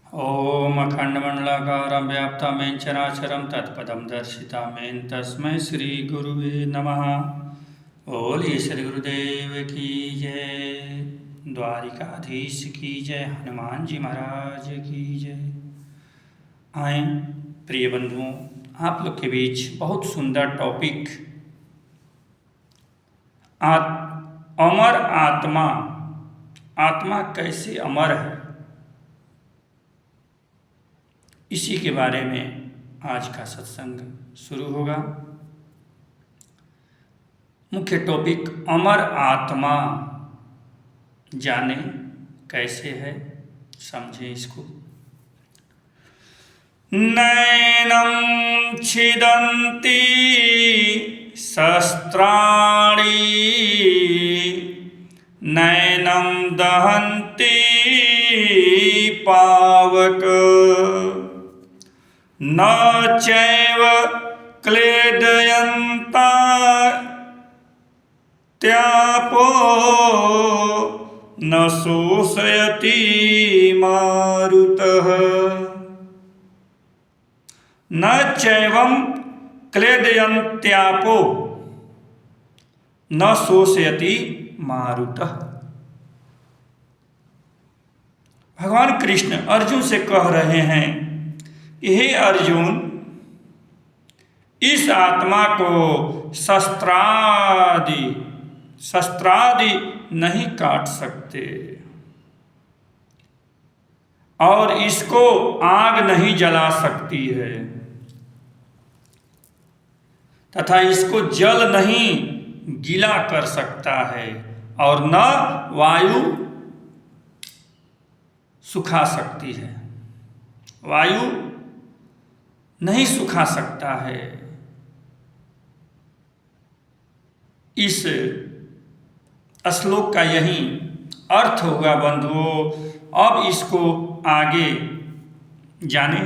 ॐ अखण्डमण्डलाकारं व्याप्तं चराचरं तत्पदं दर्शितामेन तस्मै श्रीगुरुवे नमः। बोलिए श्री गुरुदेव की जय, द्वारिकाधीश की जय, हनुमान जी महाराज की जय। आए प्रिय बंधुओं, आप लोग के बीच बहुत सुंदर टॉपिक अमर आत्मा, आत्मा कैसे अमर है, इसी के बारे में आज का सत्संग शुरू होगा। मुख्य टॉपिक अमर आत्मा, जाने कैसे है, समझें इसको। नैनं छिदन्ति शस्त्राणि नैनं दहन्ति पावक न चैव क्लेदयन्ता त्यापो न शोषयति मारुतः। न चैवं क्लेदयन्त्यापो न शोषयति मारुतः। भगवान कृष्ण अर्जुन से कह रहे हैं, हे अर्जुन, इस आत्मा को शस्त्रादि नहीं काट सकते और इसको आग नहीं जला सकती है तथा इसको जल नहीं गीला कर सकता है और न वायु सुखा सकती है। वायु नहीं सुखा सकता है। इस श्लोक का यही अर्थ होगा बंधुओं। अब इसको आगे जाने।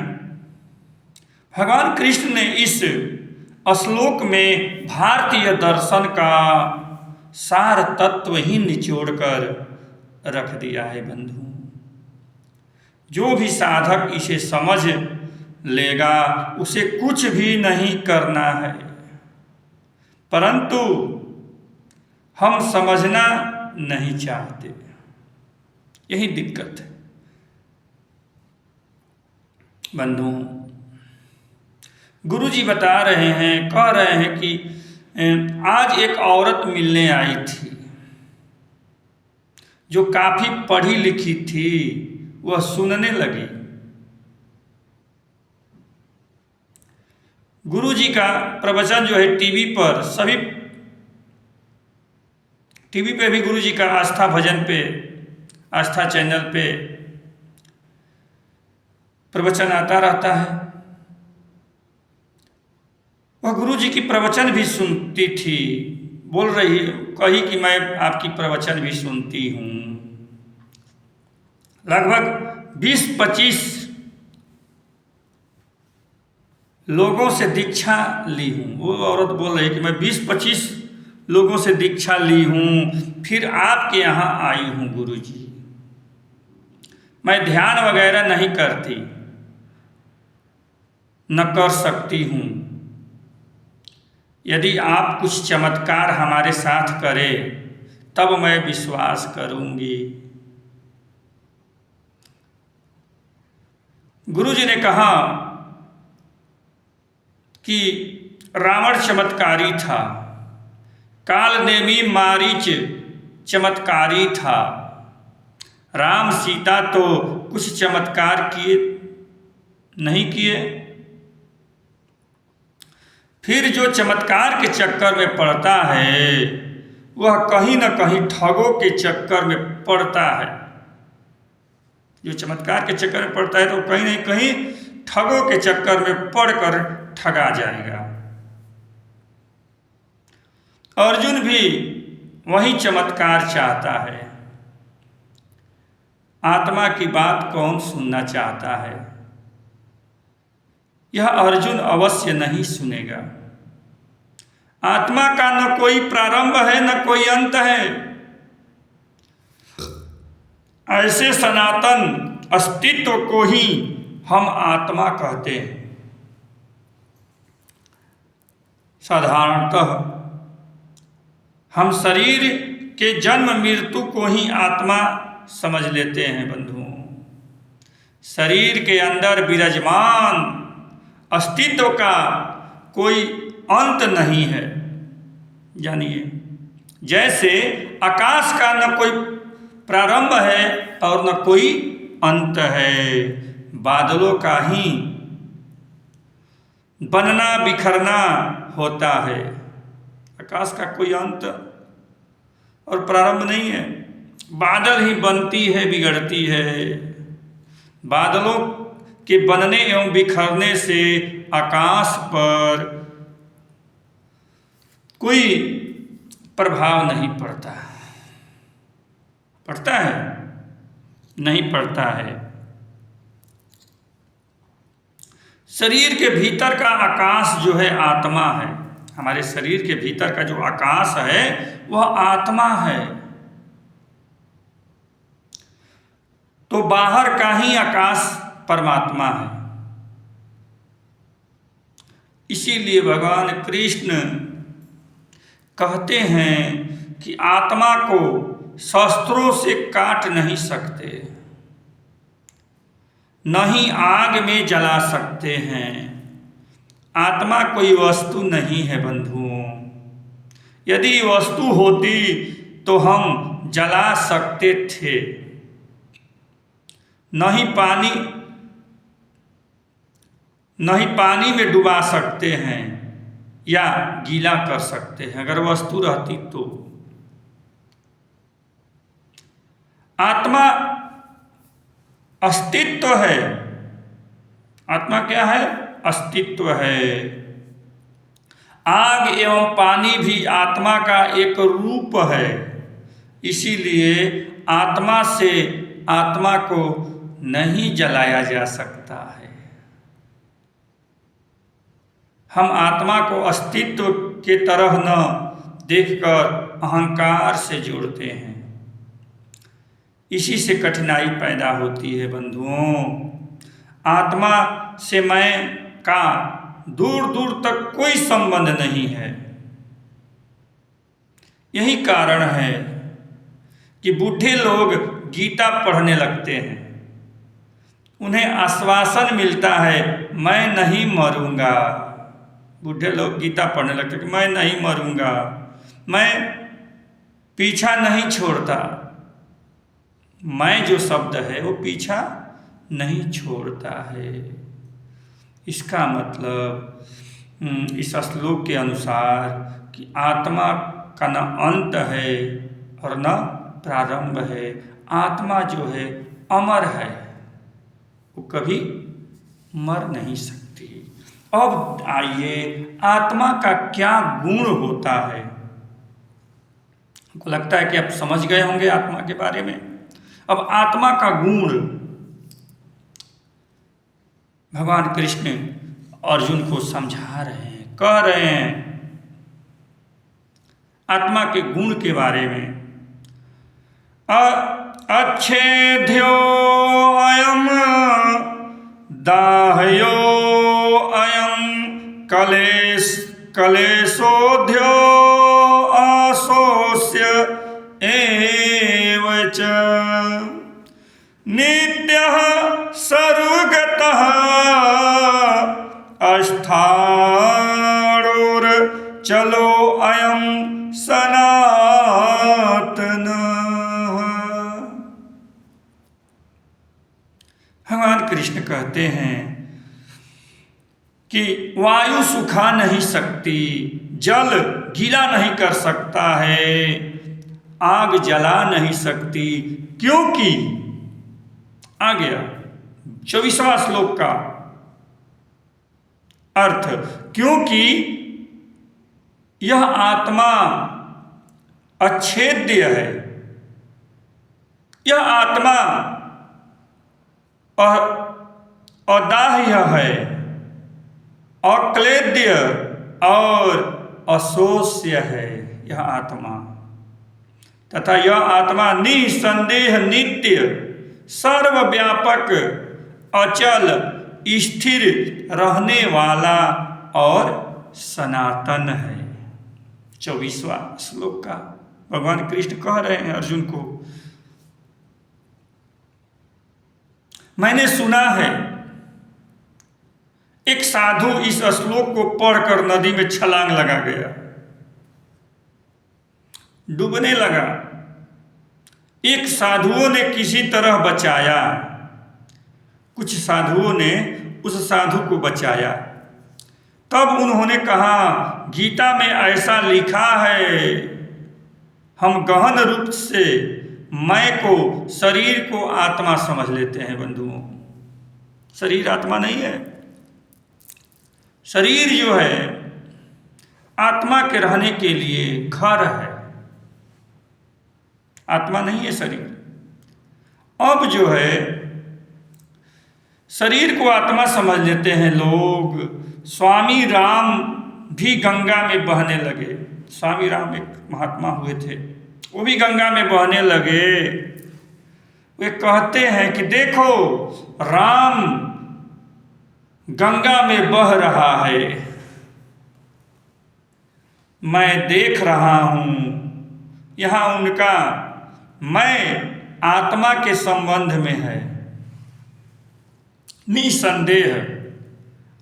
भगवान कृष्ण ने इस श्लोक में भारतीय दर्शन का सार तत्व ही निचोड़कर रख दिया है बंधु। जो भी साधक इसे समझ लेगा उसे कुछ भी नहीं करना है, परंतु हम समझना नहीं चाहते, यही दिक्कत है बंधुओं। गुरुजी बता रहे हैं, कह रहे हैं कि आज एक औरत मिलने आई थी जो काफी पढ़ी लिखी थी। वह सुनने लगी। गुरुजी का प्रवचन जो है टीवी पर, सभी टीवी पे भी गुरुजी का आस्था भजन पे, आस्था चैनल पे प्रवचन आता रहता है। वह गुरुजी की प्रवचन भी सुनती थी। बोल रही, कही कि मैं आपकी प्रवचन भी सुनती हूँ। लगभग 20-25 लोगों से दीक्षा ली हूँ। वो औरत बोल रही कि मैं 20-25 लोगों से दीक्षा ली हूँ, फिर आपके यहाँ आई हूँ गुरुजी। मैं ध्यान वगैरह नहीं करती, न कर सकती हूँ। यदि आप कुछ चमत्कार हमारे साथ करें तब मैं विश्वास करूँगी। गुरुजी ने कहा कि रावण चमत्कारी था, कालनेमी मारीच चमत्कारी था, राम सीता तो कुछ चमत्कार किए नहीं किए। फिर जो चमत्कार के चक्कर में पड़ता है वह कहीं न कहीं ठगों के चक्कर में पड़ता है। जो चमत्कार के चक्कर में पड़ता है तो कहीं न कहीं ठगों के चक्कर में पड़कर ठगा जाएगा। अर्जुन भी वही चमत्कार चाहता है। आत्मा की बात कौन सुनना चाहता है? यह अर्जुन अवश्य नहीं सुनेगा। आत्मा का न कोई प्रारंभ है न कोई अंत है। ऐसे सनातन अस्तित्व को ही हम आत्मा कहते हैं। साधारणतः हम शरीर के जन्म मृत्यु को ही आत्मा समझ लेते हैं बंधुओं। शरीर के अंदर विराजमान अस्तित्व का कोई अंत नहीं है। जानिए, जैसे आकाश का न कोई प्रारंभ है और न कोई अंत है, बादलों का ही बनना बिखरना होता है। आकाश का कोई अंत और प्रारंभ नहीं है, बादल ही बनती है बिगड़ती है। बादलों के बनने एवं बिखरने से आकाश पर कोई प्रभाव नहीं पड़ता। पड़ता है? नहीं पड़ता है। शरीर के भीतर का आकाश जो है आत्मा है। हमारे शरीर के भीतर का जो आकाश है वह आत्मा है। तो बाहर का ही आकाश परमात्मा है। इसीलिए भगवान कृष्ण कहते हैं कि आत्मा को शस्त्रों से काट नहीं सकते, न ही आग में जला सकते हैं। आत्मा कोई वस्तु नहीं है बंधुओं। यदि वस्तु होती तो हम जला सकते थे। न ही पानी में डुबा सकते हैं या गीला कर सकते हैं अगर वस्तु रहती तो। आत्मा अस्तित्व है। आत्मा क्या है? अस्तित्व है। आग एवं पानी भी आत्मा का एक रूप है। इसीलिए आत्मा से आत्मा को नहीं जलाया जा सकता है। हम आत्मा को अस्तित्व के तरह न देखकर अहंकार से जोड़ते हैं। इसी से कठिनाई पैदा होती है बंधुओं। आत्मा से मैं का दूर दूर तक कोई संबंध नहीं है। यही कारण है कि बूढ़े लोग गीता पढ़ने लगते हैं। उन्हें आश्वासन मिलता है मैं नहीं मरूंगा। बूढ़े लोग गीता पढ़ने लगते हैं कि मैं नहीं मरूंगा, मैं पीछा नहीं छोड़ता। मैं जो शब्द है वो पीछा नहीं छोड़ता है। इसका मतलब इस श्लोक के अनुसार कि आत्मा का न अंत है और न प्रारंभ है। आत्मा जो है अमर है, वो कभी मर नहीं सकती। अब आइए, आत्मा का क्या गुण होता है? हमको लगता है कि आप समझ गए होंगे आत्मा के बारे में। अब आत्मा का गुण भगवान कृष्ण अर्जुन को समझा रहे हैं, कह रहे हैं आत्मा के गुण के बारे में। अच्छेद्यो अयम दाह्यो अयम कलेशोध्यो आशोष्य एव च नित्यः सर्वगतः अस्थाणुर्चलो अयं सनातनः। भगवान कृष्ण कहते हैं कि वायु सुखा नहीं सकती, जल गीला नहीं कर सकता है, आग जला नहीं सकती, क्योंकि आ गया 24वां श्लोक का अर्थ, क्योंकि यह आत्मा अच्छेद्य है। यह आत्मा अदाह्य है, अक्लेद्य और अशोष्य है यह आत्मा। तथा यह आत्मा निसंदेह नित्य सर्वव्यापक, अचल, स्थिर रहने वाला और सनातन है। 24वां श्लोक का भगवान कृष्ण कह रहे हैं अर्जुन को। मैंने सुना है एक साधु इस श्लोक को पढ़कर नदी में छलांग लगा गया, डूबने लगा। एक साधुओं ने किसी तरह बचाया, कुछ साधुओं ने उस साधु को बचाया। तब उन्होंने कहा, गीता में ऐसा लिखा है, हम गहन रूप से मैं को, शरीर को आत्मा समझ लेते हैं। बंधुओं, शरीर आत्मा नहीं है। शरीर जो है आत्मा के रहने के लिए घर है, आत्मा नहीं है शरीर। अब जो है शरीर को आत्मा समझ लेते हैं लोग। स्वामी राम भी गंगा में बहने लगे। स्वामी राम एक महात्मा हुए थे, वो भी गंगा में बहने लगे। वे कहते हैं कि देखो राम गंगा में बह रहा है, मैं देख रहा हूं। यहां उनका मैं आत्मा के संबंध में है। निसंदेह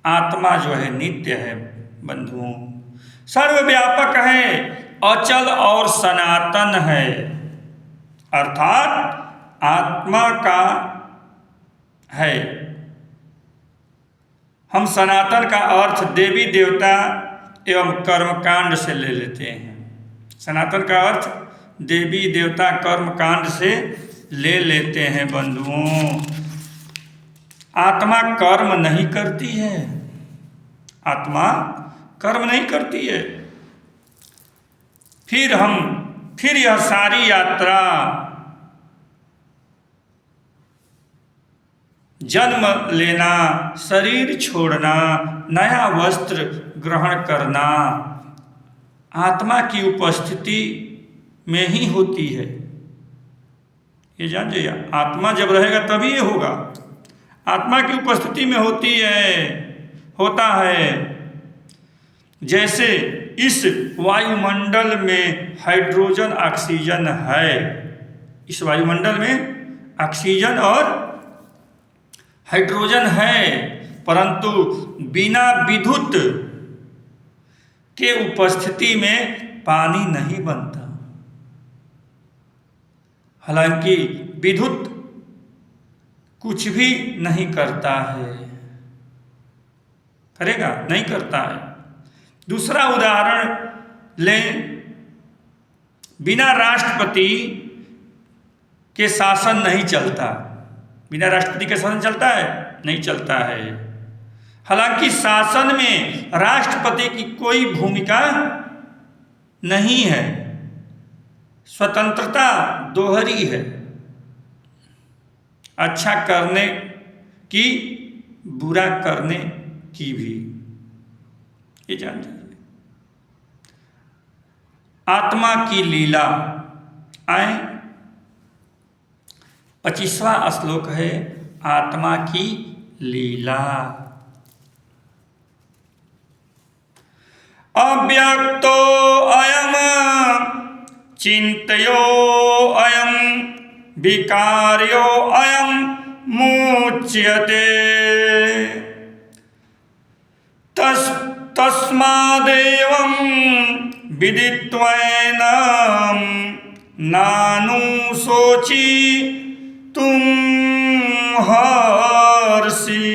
आत्मा जो है नित्य है बंधुओं, सर्वव्यापक है, अचल और सनातन है। अर्थात आत्मा का है। हम सनातन का अर्थ देवी देवता एवं कर्मकांड से ले लेते हैं। सनातन का अर्थ देवी देवता कर्मकांड से ले लेते हैं बंधुओं। आत्मा कर्म नहीं करती है, आत्मा कर्म नहीं करती है। फिर यह सारी यात्रा, जन्म लेना, शरीर छोड़ना, नया वस्त्र ग्रहण करना, आत्मा की उपस्थिति में ही होती है। ये जान जाइए, आत्मा जब रहेगा तभी ये होगा। आत्मा की उपस्थिति में होती है, होता है। जैसे इस वायुमंडल में हाइड्रोजन ऑक्सीजन है, इस वायुमंडल में ऑक्सीजन और हाइड्रोजन है, परंतु बिना विद्युत के उपस्थिति में पानी नहीं बनता। हालांकि विद्युत कुछ भी नहीं करता है, करेगा नहीं करता है। दूसरा उदाहरण लें, बिना राष्ट्रपति के शासन नहीं चलता। बिना राष्ट्रपति के शासन चलता है? नहीं चलता है। हालांकि शासन में राष्ट्रपति की कोई भूमिका नहीं है, स्वतंत्रता दोहरी है, अच्छा करने की, बुरा करने की भी। ये जान जाइए। आत्मा की लीला आए, 25वां श्लोक है आत्मा की लीला। अव्यक्तो अयम चिंतयो अयम विकार्यो अयम मुच्यते तस्मादेवं विदित्वैनं नानुशोचि तुम हर्षि।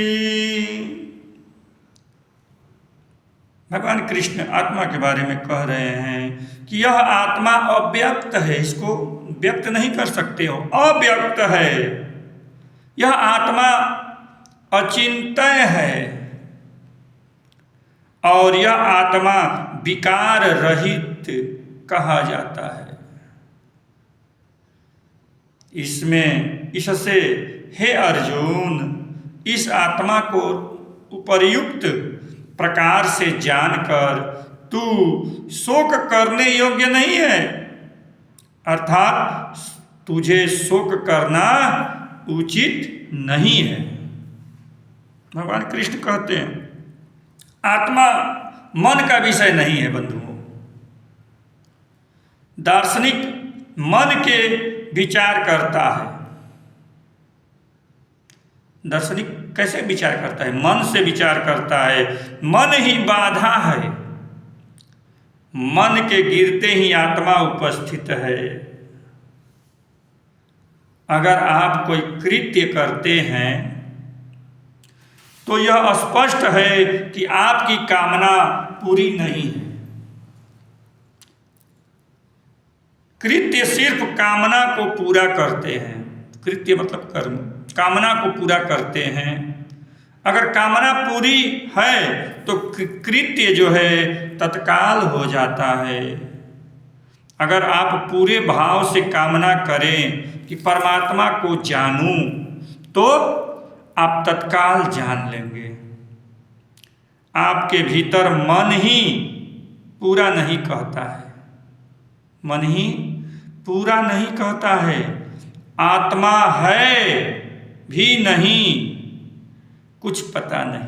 भगवान कृष्ण आत्मा के बारे में कह रहे हैं कि यह आत्मा अव्यक्त है, इसको व्यक्त नहीं कर सकते हो, अव्यक्त है। यह आत्मा अचिंत्य है और यह आत्मा विकार रहित कहा जाता है। इससे हे अर्जुन, इस आत्मा को उपर्युक्त प्रकार से जानकर तू शोक करने योग्य नहीं है। अर्थात तुझे शोक करना उचित नहीं है। भगवान कृष्ण कहते हैं आत्मा मन का विषय नहीं है बंधुओं। दार्शनिक मन के विचार करता है। दार्शनिक कैसे विचार करता है? मन से विचार करता है। मन ही बाधा है। मन के गिरते ही आत्मा उपस्थित है। अगर आप कोई कृत्य करते हैं तो यह स्पष्ट है कि आपकी कामना पूरी नहीं है। कृत्य सिर्फ कामना को पूरा करते हैं। कृत्य मतलब कर्म, कामना को पूरा करते हैं। अगर कामना पूरी है तो कृत्य जो है तत्काल हो जाता है। अगर आप पूरे भाव से कामना करें कि परमात्मा को जानूं तो आप तत्काल जान लेंगे। आपके भीतर मन ही पूरा नहीं कहता है। मन ही पूरा नहीं कहता है। आत्मा है भी नहीं, कुछ पता नहीं।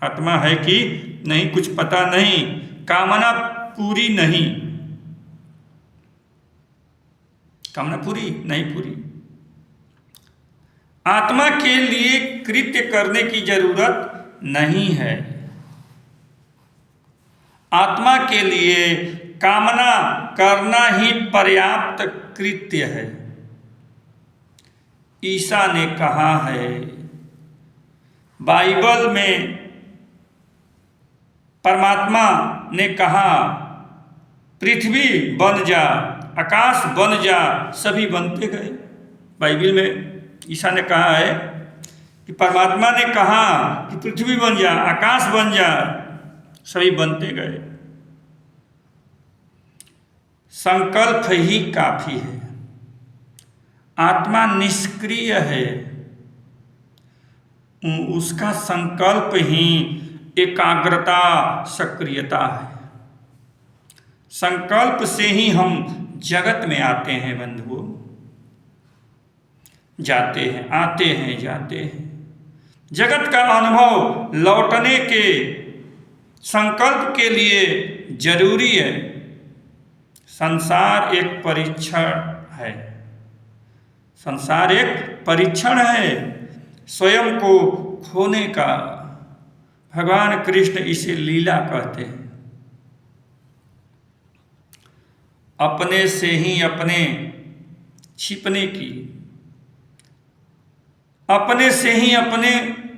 आत्मा है कि नहीं कुछ पता नहीं। कामना पूरी नहीं। कामना पूरी नहीं पूरी। आत्मा के लिए कृत्य करने की जरूरत नहीं है। आत्मा के लिए कामना करना ही पर्याप्त कृत्य है। ईसा ने कहा है, बाइबल में परमात्मा ने कहा पृथ्वी बन जा, आकाश बन जा, सभी बनते गए। बाइबल में ईसा ने कहा है कि परमात्मा ने कहा कि पृथ्वी बन जा, आकाश बन जा, सभी बनते गए। संकल्प ही काफी है। आत्मा निष्क्रिय है। उसका संकल्प ही एकाग्रता, सक्रियता है। संकल्प से ही हम जगत में आते हैं बंधुओं। जाते हैं, आते हैं, जाते हैं। जगत का अनुभव लौटने के संकल्प के लिए जरूरी है। संसार एक परीक्षण है। संसार एक परीक्षण है स्वयं को खोने का। भगवान कृष्ण इसे लीला कहते हैं। अपने से ही अपने छिपने की, अपने से ही अपने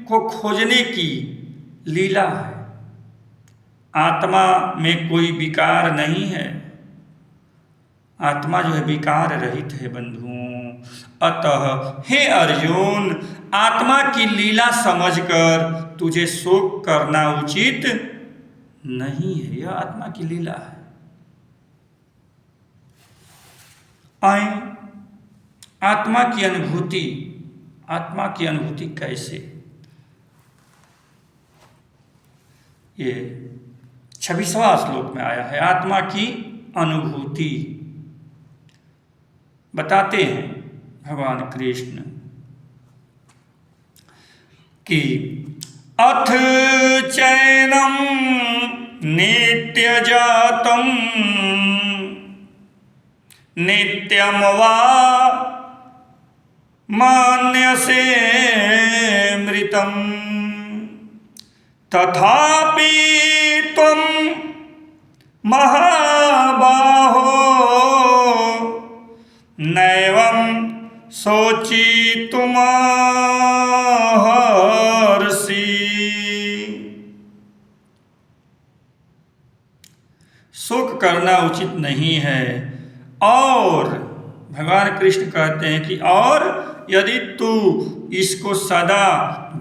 को खोजने की लीला है। आत्मा में कोई विकार नहीं है। आत्मा जो है विकार रहित है बंधुओं। अतः हे अर्जुन, आत्मा की लीला समझकर तुझे शोक करना उचित नहीं है। यह आत्मा की लीला है। आए आत्मा की अनुभूति। आत्मा की अनुभूति कैसे? ये 26वां श्लोक में आया है। आत्मा की अनुभूति बताते हैं भगवान कृष्ण कि अथ चैनम नित्यजातम नित्यम वा मान्यसे मृतम तथापि त्वं महाबाहो नैवं शोचितुमर्हसि। शोक करना उचित नहीं है। और भगवान कृष्ण कहते हैं कि और यदि तू इसको सदा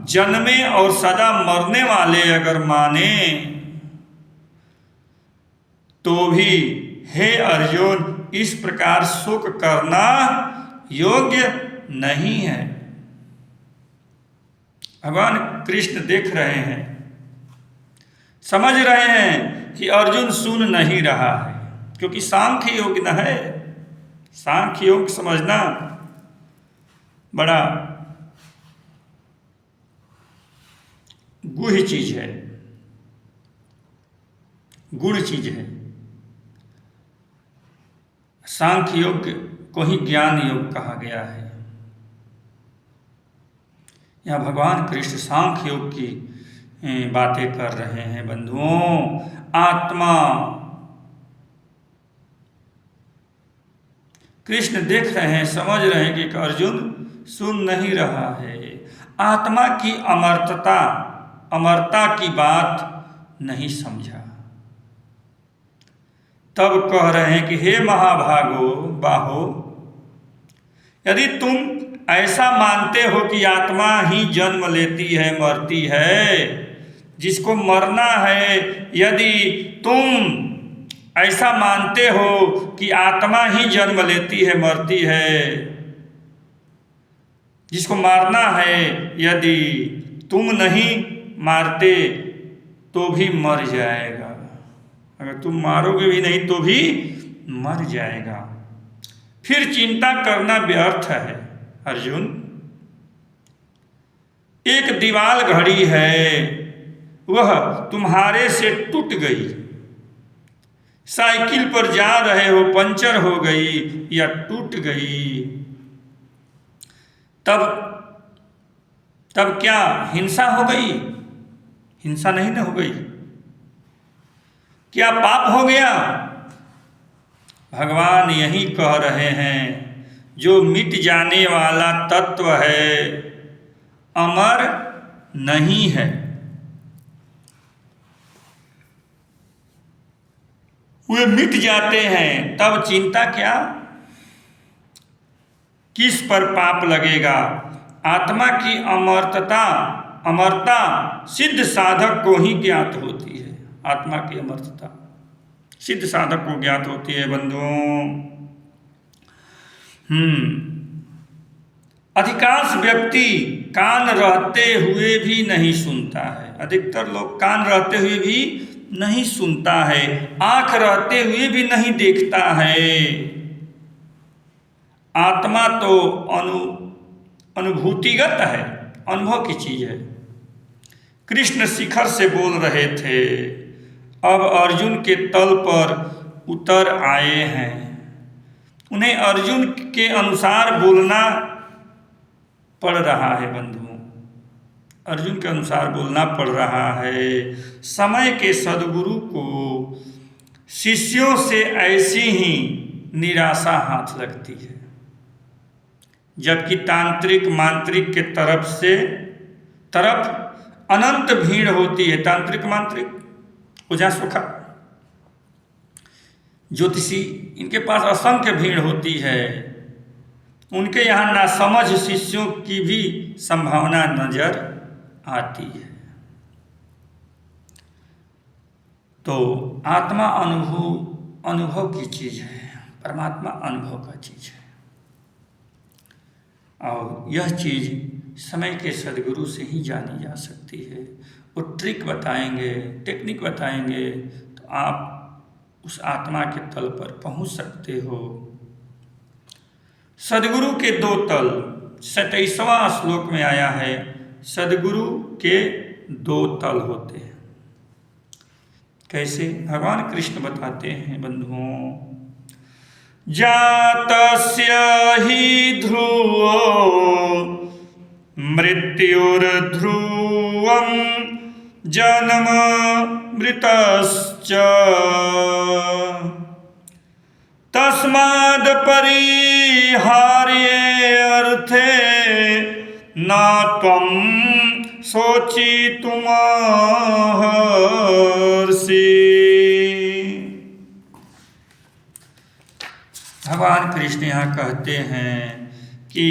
जन्मे और सदा मरने वाले अगर माने तो भी हे अर्जुन इस प्रकार शोक करना योग्य नहीं है। भगवान कृष्ण देख रहे हैं, समझ रहे हैं कि अर्जुन सुन नहीं रहा है, क्योंकि सांख्य योग न है। सांख्य योग समझना बड़ा गूढ़ चीज है, गुण चीज है। सांख्य योग को ही ज्ञान योग कहा गया है। यहाँ भगवान कृष्ण सांख्य योग की बातें कर रहे हैं बंधुओं। आत्मा, कृष्ण देख रहे हैं, समझ रहे हैं कि अर्जुन सुन नहीं रहा है। आत्मा की अमरता की बात नहीं समझा। तब कह रहे हैं कि हे बाहो, यदि तुम ऐसा मानते हो कि आत्मा ही जन्म लेती है, मरती है, जिसको मरना है, यदि तुम ऐसा मानते हो कि आत्मा ही जन्म लेती है, मरती है, जिसको मारना है, यदि तुम नहीं मारते तो भी मर जाएगा। अगर तुम मारोगे भी नहीं तो भी मर जाएगा। फिर चिंता करना व्यर्थ है अर्जुन। एक दीवार घड़ी है, वह तुम्हारे से टूट गई। साइकिल पर जा रहे हो, पंचर हो गई या टूट गई, तब क्या हिंसा हो गई? हिंसा नहीं ना हो गई। क्या पाप हो गया? भगवान यही कह रहे हैं, जो मिट जाने वाला तत्व है, अमर नहीं है। वे मिट जाते हैं, तब चिंता क्या? किस पर पाप लगेगा? आत्मा की अमरता सिद्ध साधक को ही ज्ञात होती है। आत्मा की अमरता सिद्ध साधक को ज्ञात होती है बंधुओं। अधिकांश व्यक्ति कान रहते हुए भी नहीं सुनता है। अधिकतर लोग कान रहते हुए भी नहीं सुनता है, आंख रहते हुए भी नहीं देखता है। आत्मा तो अनुभूतिगत है, अनुभव की चीज है। कृष्ण शिखर से बोल रहे थे, अब अर्जुन के तल पर उतर आए हैं। उन्हें अर्जुन के अनुसार बोलना पड़ रहा है बंधुओं, अर्जुन के अनुसार बोलना पड़ रहा है। समय के सद्गुरु को शिष्यों से ऐसी ही निराशा हाथ लगती है, जबकि तांत्रिक मांत्रिक के तरफ अनंत भीड़ होती है। तांत्रिक मांत्रिक, ओझा सुखा, ज्योतिषी, इनके पास असंख्य भीड़ होती है। उनके यहाँ नासमझ शिष्यों की भी संभावना नजर आती है। तो आत्मा अनुभव की चीज है, परमात्मा अनुभव का चीज है। और यह चीज समय के सद्गुरु से ही जानी जा सकती है। वो ट्रिक बताएंगे, टेक्निक बताएंगे, तो आप उस आत्मा के तल पर पहुंच सकते हो। सद्गुरु के दो तल, 27वां श्लोक में आया है, सद्गुरु के दो तल होते हैं। कैसे? भगवान कृष्ण बताते हैं बंधुओं, जातस्य हि ध्रुवो मृत्युर्ध्रुवं जन्म मृतश्च तस्माद् परिहार्ये अर्थे न त्वं शोचितुमर्हसि। भगवान कृष्ण यहाँ कहते हैं कि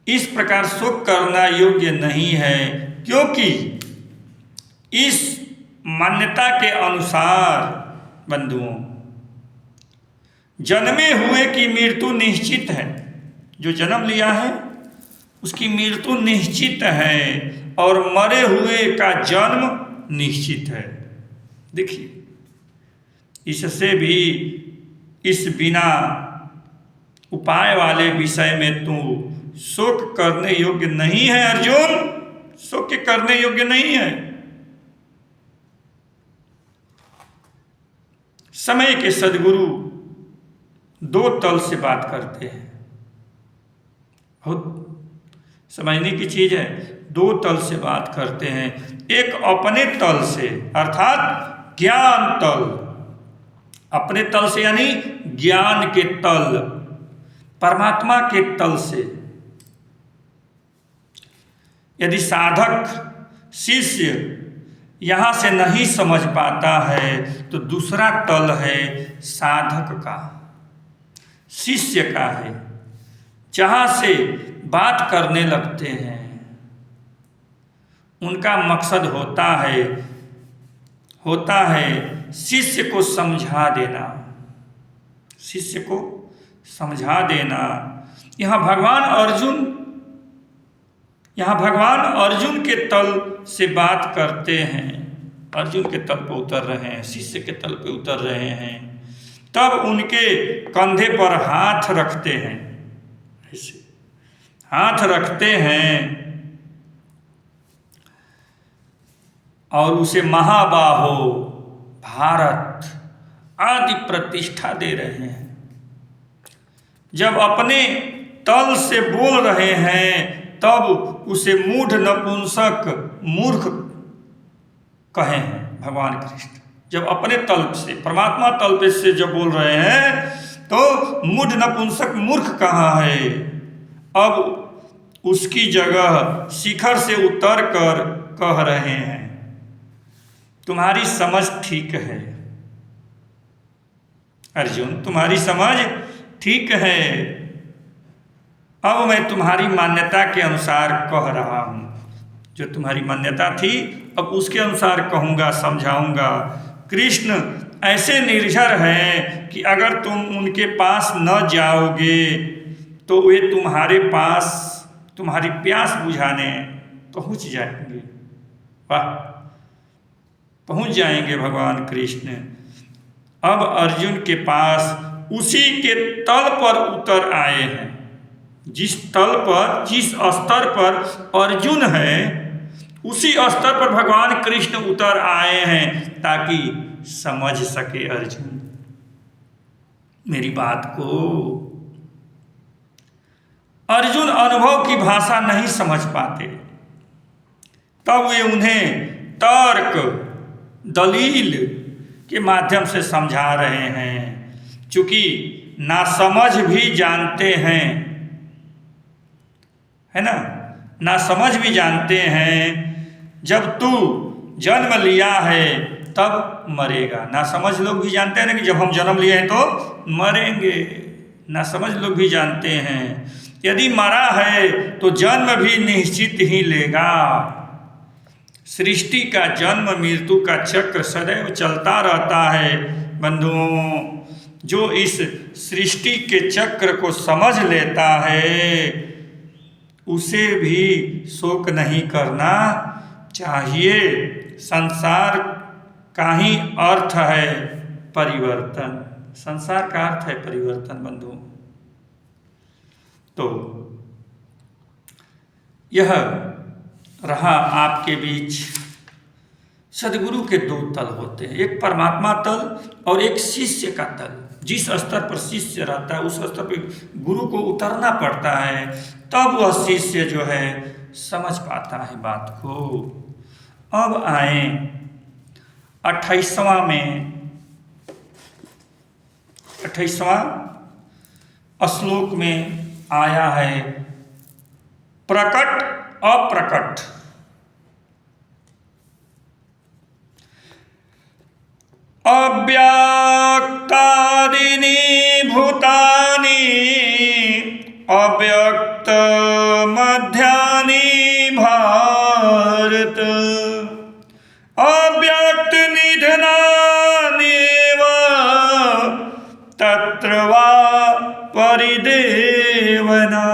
इस प्रकार शोक करना योग्य नहीं है, क्योंकि इस मान्यता के अनुसार बंधुओं, जन्मे हुए की मृत्यु निश्चित है। जो जन्म लिया है उसकी मृत्यु निश्चित है, और मरे हुए का जन्म निश्चित है। देखिए, इससे भी इस बिना उपाय वाले विषय में तू शोक करने योग्य नहीं है अर्जुन, शोक करने योग्य नहीं है। समय के सद्गुरु दो तल से बात करते हैं, बहुत समझने की चीज है। दो तल से बात करते हैं, एक अपने तल से अर्थात ज्ञान तल, अपने तल से यानी ज्ञान के तल, परमात्मा के तल से। यदि साधक शिष्य यहां से नहीं समझ पाता है तो दूसरा तल है साधक का, शिष्य का है, जहां से बात करने लगते हैं। उनका मकसद होता है शिष्य को समझा देना, शिष्य को समझा देना। यहाँ भगवान अर्जुन के तल से बात करते हैं, अर्जुन के तल पर उतर रहे हैं, शिष्य के तल पर उतर रहे हैं। तब उनके कंधे पर हाथ रखते हैं, ऐसे हाथ रखते हैं और उसे महाबाहो भारत आदि प्रतिष्ठा दे रहे हैं। जब अपने तल से बोल रहे हैं तब उसे मूढ़ नपुंसक मूर्ख कहे हैं भगवान कृष्ण। जब अपने तल से परमात्मा तल पे से जब बोल रहे हैं तो मूढ़ नपुंसक मूर्ख कहाँ है। अब उसकी जगह शिखर से उतर कर कह रहे हैं तुम्हारी समझ ठीक है अर्जुन, तुम्हारी समझ ठीक है। अब मैं तुम्हारी मान्यता के अनुसार कह रहा हूं, जो तुम्हारी मान्यता थी अब उसके अनुसार कहूंगा, समझाऊंगा। कृष्ण ऐसे निर्झर हैं कि अगर तुम उनके पास न जाओगे तो वे तुम्हारे पास तुम्हारी प्यास बुझाने पहुंच जाएंगे। वाह, पहुंच जाएंगे भगवान कृष्ण। अब अर्जुन के पास उसी के तल पर उतर आए हैं, जिस तल पर, जिस स्तर पर अर्जुन है उसी स्तर पर भगवान कृष्ण उतर आए हैं ताकि समझ सके अर्जुन मेरी बात को। अर्जुन अनुभव की भाषा नहीं समझ पाते, तब वे उन्हें तर्क दलील के माध्यम से समझा रहे हैं। चूंकि नासमझ भी जानते हैं, है ना, नासमझ भी जानते हैं जब तू जन्म लिया है तब मरेगा। नासमझ लोग भी जानते हैं ना कि जब हम जन्म लिए हैं तो मरेंगे। नासमझ लोग भी जानते हैं यदि मरा है तो जन्म भी निश्चित ही लेगा। सृष्टि का जन्म मृत्यु का चक्र सदैव चलता रहता है बंधुओं। जो इस सृष्टि के चक्र को समझ लेता है उसे भी शोक नहीं करना चाहिए। संसार का ही अर्थ है परिवर्तन, संसार का अर्थ है परिवर्तन बंधुओं। तो यह रहा आपके बीच सदगुरु के दो तल होते हैं, एक परमात्मा तल और एक शिष्य का तल। जिस स्तर पर शिष्य रहता है उस स्तर पर गुरु को उतरना पड़ता है, तब वह शिष्य जो है समझ पाता है बात को। अब आए 28वां श्लोक में आया है प्रकट अप्रकट। अव्यक्तादीनि भूतानि अव्यक्त मध्यानि भारत अव्यक्त निधनान्येव तत्र वा परिदेवना।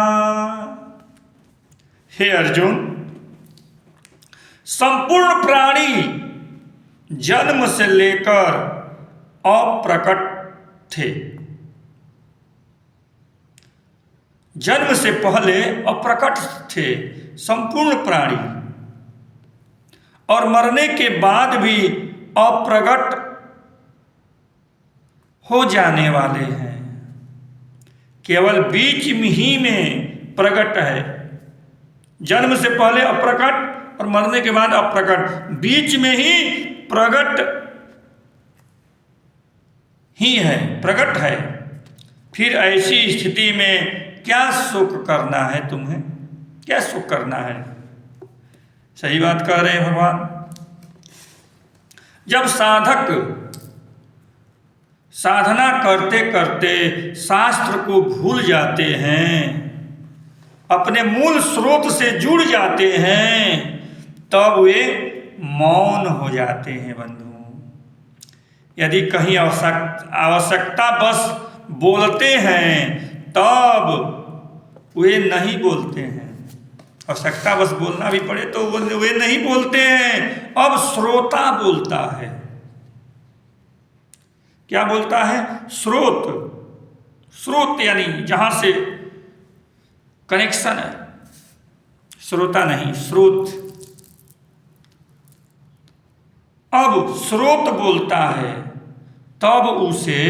हे अर्जुन, संपूर्ण प्राणी जन्म से लेकर अप्रकट थे, जन्म से पहले अप्रकट थे संपूर्ण प्राणी, और मरने के बाद भी अप्रगट हो जाने वाले हैं। केवल बीच में ही में प्रकट है। जन्म से पहले अप्रकट और मरने के बाद अप्रकट, बीच में ही प्रकट ही है, प्रकट है। फिर ऐसी स्थिति में क्या सुख करना है तुम्हें? क्या सुख करना है? सही बात कह रहे हैं भगवान। जब साधक साधना करते करते शास्त्र को भूल जाते हैं, अपने मूल स्रोत से जुड़ जाते हैं, तब वे मौन हो जाते हैं बंधु। यदि कहीं आवश्यकता बस बोलते हैं तब वे नहीं बोलते हैं। आवश्यकता बस बोलना भी पड़े तो वे नहीं बोलते हैं। अब श्रोता बोलता है। क्या बोलता है? स्रोत। स्रोत यानी जहां से कनेक्शन है, श्रोता नहीं, स्रोत। अब स्रोत बोलता है, तब उसे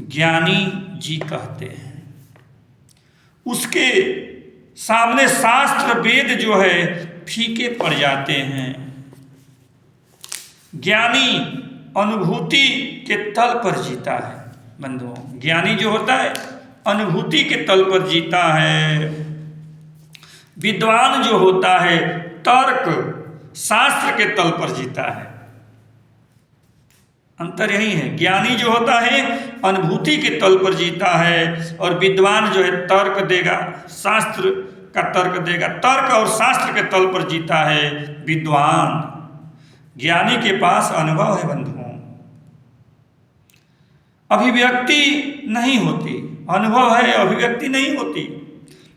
ज्ञानी जी कहते हैं। उसके सामने शास्त्र वेद जो है फीके पड़ जाते हैं। ज्ञानी अनुभूति के तल पर जीता है बंधुओं। ज्ञानी जो होता है अनुभूति के तल पर जीता है। विद्वान जो होता है तर्क शास्त्र के तल पर जीता है। अंतर यही है। ज्ञानी जो होता है अनुभूति के तल पर जीता है, और विद्वान जो है तर्क देगा, शास्त्र का तर्क देगा। तर्क और शास्त्र के तल पर जीता है विद्वान। ज्ञानी के पास अनुभव है बंधुओं, अभिव्यक्ति नहीं होती। अनुभव है, अभिव्यक्ति नहीं होती।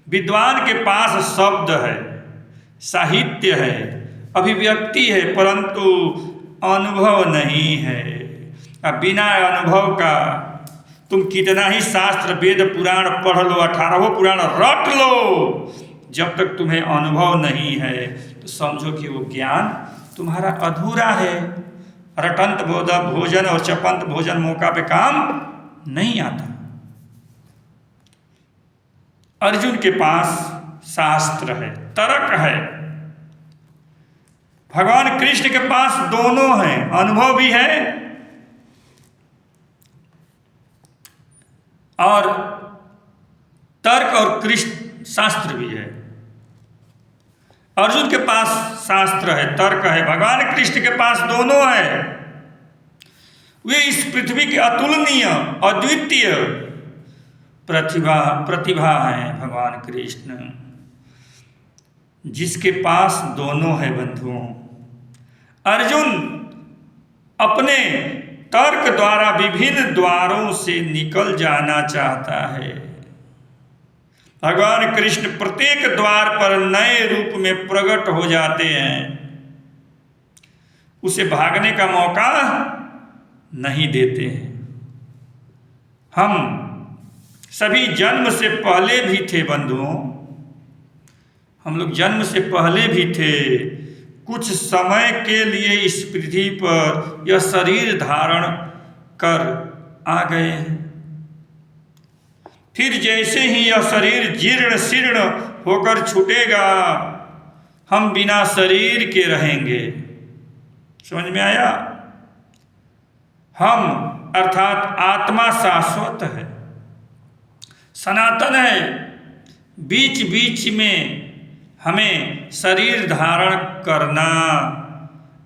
विद्वान के पास शब्द है, साहित्य है, अभिव्यक्ति है, परंतु अनुभव नहीं है। अब बिना अनुभव का तुम कितना ही शास्त्र वेद पुराण पढ़ लो, 18 पुराण रट लो, जब तक तुम्हें अनुभव नहीं है तो समझो कि वो ज्ञान तुम्हारा अधूरा है। रटंत भोजन और चपंत भोजन मौका पे काम नहीं आता। अर्जुन के पास शास्त्र है, तर्क है। भगवान कृष्ण के पास दोनों हैं, अनुभव भी है और तर्क और कृष्ण शास्त्र भी है। अर्जुन के पास शास्त्र है, तर्क है, भगवान कृष्ण के पास दोनों है। वे इस पृथ्वी के अतुलनीय अद्वितीय प्रतिभा है भगवान कृष्ण, जिसके पास दोनों है बंधुओं। अर्जुन अपने तर्क द्वारा विभिन्न द्वारों से निकल जाना चाहता है। भगवान कृष्ण प्रत्येक द्वार पर नए रूप में प्रकट हो जाते हैं, उसे भागने का मौका नहीं देते हैं। हम सभी जन्म से पहले भी थे बंधुओं, हम लोग जन्म से पहले भी थे। कुछ समय के लिए इस पृथ्वी पर यह शरीर धारण कर आ गए हैं। फिर जैसे ही यह शरीर जीर्ण शीर्ण होकर छूटेगा, हम बिना शरीर के रहेंगे। समझ में आया? हम अर्थात आत्मा शाश्वत है, सनातन है। बीच बीच में हमें शरीर धारण करना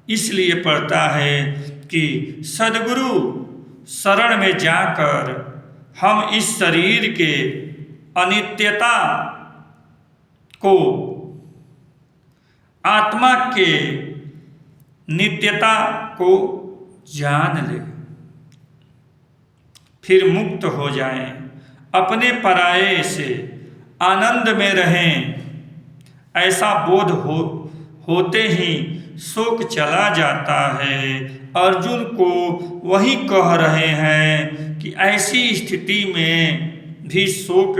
इसलिए पड़ता है कि सद्गुरु शरण में जाकर हम इस शरीर के अनित्यता को, आत्मा के नित्यता को जान ले, फिर मुक्त हो जाएं, अपने पराये से आनंद में रहें। ऐसा बोध होते ही शोक चला जाता है। अर्जुन को वही कह रहे हैं कि ऐसी स्थिति में भी शोक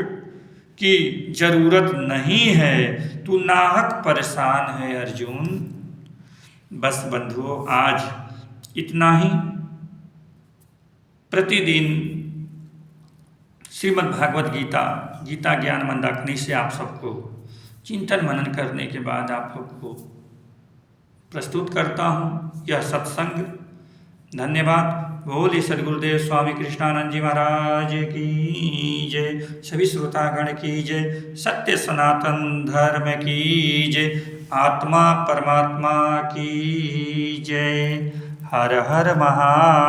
की जरूरत नहीं है, तू नाहक परेशान है अर्जुन। बस बंधुओं, आज इतना ही। प्रतिदिन श्रीमद् भागवत गीता गीता ज्ञान मंदाकिनी से आप सबको चिंतन मनन करने के बाद आप सबको प्रस्तुत करता हूँ यह सत्संग। धन्यवाद। बोलिए सद्गुरुदेव स्वामी कृष्णानंद जी महाराज की जय। सभी श्रोतागण की जय। सत्य सनातन धर्म की जय। आत्मा परमात्मा की जय। हर हर महादेव।